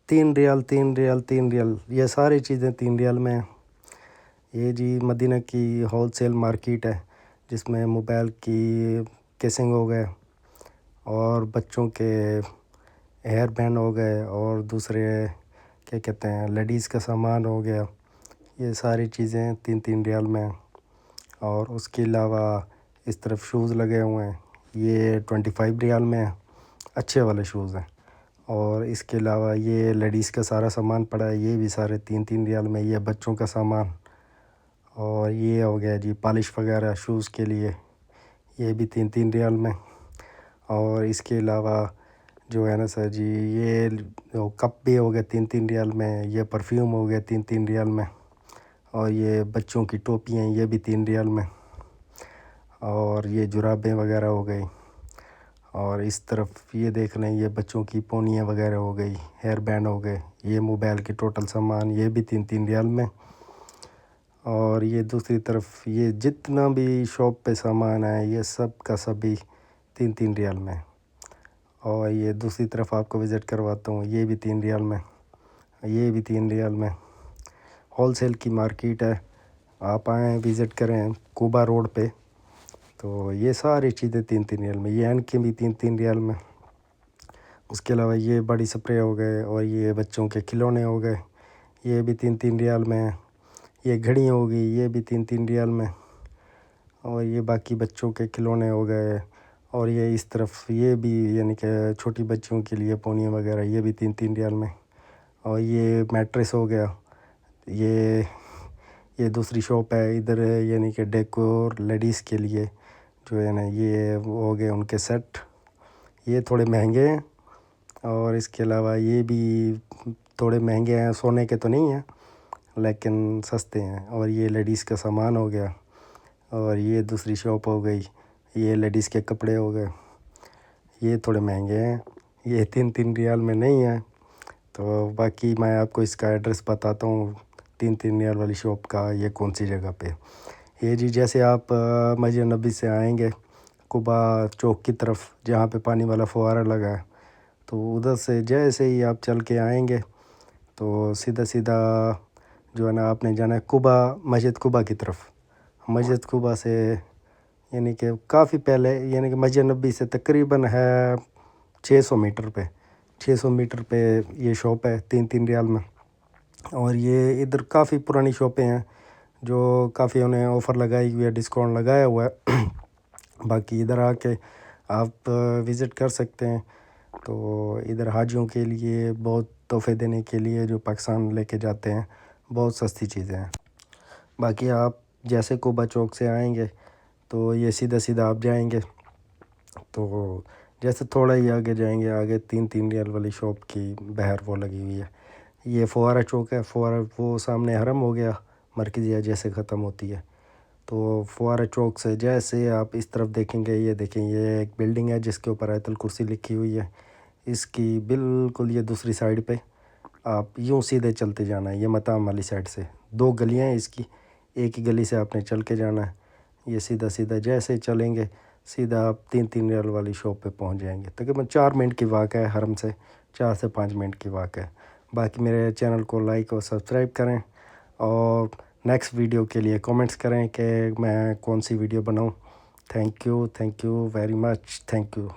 3 ریال 3 ریال 3 ریال، یہ ساری چیزیں 3 ریال میں ہیں۔ یہ جی مدینہ کی ہول سیل مارکیٹ ہے جس میں موبائل کی کیسنگ ہو گئے اور بچوں کے ہیئر بینڈ ہو گئے اور دوسرے کیا کہتے ہیں لیڈیز کا سامان ہو گیا، یہ ساری چیزیں 3 ریال میں ہیں۔ اور اس کے علاوہ اس طرف شوز لگے ہوئے ہیں، یہ 25 ریال میں ہیں، اچھے والے شوز ہیں۔ اور اس کے علاوہ یہ لیڈیز کا سارا سامان پڑا ہے، یہ بھی سارے 3 ریال میں۔ یہ بچوں کا سامان، اور یہ ہو گیا جی پالش وغیرہ شوز کے لیے، یہ بھی 3 ریال میں۔ اور اس کے علاوہ جو ہے نا سر جی یہ کپ بھی ہو گئے 3 ریال میں، یہ پرفیوم ہو گیا 3 ریال میں، اور یہ بچوں کی ٹوپی ہیں، یہ بھی 3 ریال میں۔ اور یہ جرابیں وغیرہ ہو گئی، اور اس طرف یہ دیکھ لیں یہ بچوں کی پونیاں وغیرہ ہو گئی، ہیئر بینڈ ہو گئے، یہ موبائل کے ٹوٹل سامان، یہ بھی 3 ریال میں۔ اور یہ دوسری طرف یہ جتنا بھی شاپ پہ سامان ہے یہ سب کا سبھی 3 ریال میں۔ اور یہ دوسری طرف آپ کو وزٹ کرواتا ہوں، یہ بھی 3 ریال میں، یہ بھی 3 ریال میں۔ ہول سیل کی مارکیٹ ہے، آپ آئیں وزٹ کریں کوبا روڈ پہ۔ تو یہ ساری چیزیں 3 ریال میں، یہ این کے بھی 3 ریال میں۔ اس کے علاوہ یہ بڑی سپرے ہو گئے، اور یہ بچوں کے کھلونے ہو گئے، یہ بھی 3 ریال میں ہیں۔ یہ گھڑی ہو گئی، یہ بھی 3 ریال میں۔ اور یہ باقی بچوں کے کھلونے ہو گئے، اور یہ اس طرف یہ بھی یعنی کہ چھوٹی بچیوں کے لیے پونیاں وغیرہ، یہ بھی 3 ریال میں۔ اور یہ میٹریس ہو گیا، یہ دوسری شاپ ہے ادھر، یعنی کہ ڈیکور لیڈیز کے لیے جو ہے نا یہ وہ ہو گئے ان کے سیٹ، یہ تھوڑے مہنگے ہیں۔ اور اس کے علاوہ یہ بھی تھوڑے مہنگے ہیں، سونے کے تو نہیں ہیں لیکن سستے ہیں۔ اور یہ لیڈیز کا سامان ہو گیا، اور یہ دوسری شاپ ہو گئی، یہ لیڈیز کے کپڑے ہو گئے، یہ تھوڑے مہنگے ہیں، یہ 3 ریال میں نہیں ہیں۔ تو باقی میں آپ کو اس کا ایڈریس بتاتا ہوں 3 ریال والی شاپ کا، یہ کون سی جگہ پہ۔ یہ جی جیسے آپ مسجد نبی سے آئیں گے قبا چوک کی طرف جہاں پہ پانی والا فوارہ لگا ہے، تو ادھر سے جیسے ہی آپ چل کے آئیں گے تو سیدھا سیدھا جو ہے نا آپ نے جانا ہے قبا، مسجد قبا کی طرف۔ مسجد قبا سے یعنی کہ کافی پہلے، یعنی کہ مسجد نبی سے تقریباً ہے 600 میٹر پہ، 600 میٹر پہ یہ شاپ ہے 3 ریال میں۔ اور یہ ادھر کافی پرانی شاپیں ہیں جو کافی انہیں آفر لگائی ہوئی ہے، ڈسکاؤنٹ لگایا ہوا ہے۔ باقی ادھر آ کے آپ وزٹ کر سکتے ہیں۔ تو ادھر حاجیوں کے لیے بہت تحفے دینے کے لیے جو پاکستان لے کے جاتے ہیں، بہت سستی چیزیں ہیں۔ باقی آپ جیسے کوبا چوک سے آئیں گے تو یہ سیدھا سیدھا آپ جائیں گے تو جیسے تھوڑا ہی آگے جائیں گے، آگے 3 ریال والی شاپ کی بہر وہ لگی ہوئی ہے۔ یہ فوارہ چوک ہے، فوارہ وہ سامنے حرم ہو گیا، مرکزیہ جیسے ختم ہوتی ہے۔ تو فوارہ چوک سے جیسے آپ اس طرف دیکھیں گے، یہ دیکھیں یہ ایک بلڈنگ ہے جس کے اوپر آیت الکرسی لکھی ہوئی ہے، اس کی بالکل یہ دوسری سائڈ پہ آپ یوں سیدھے چلتے جانا ہے، یہ مطعم والی سائڈ سے 2 گلیاں ہیں اس کی، ایک ہی گلی سے آپ نے چل کے جانا ہے۔ یہ سیدھا سیدھا جیسے چلیں گے سیدھا آپ 3 ریال والی شاپ پہ پہنچ جائیں گے۔ تقریباً 4 منٹ کی واک ہے حرم سے، 4 سے 5 منٹ کی واک ہے۔ باقی میرے چینل کو لائک اور سبسکرائب کریں، اور نیکسٹ ویڈیو کے لیے کومنٹس کریں کہ میں کون سی ویڈیو بناؤں۔ Thank you very much, thank you.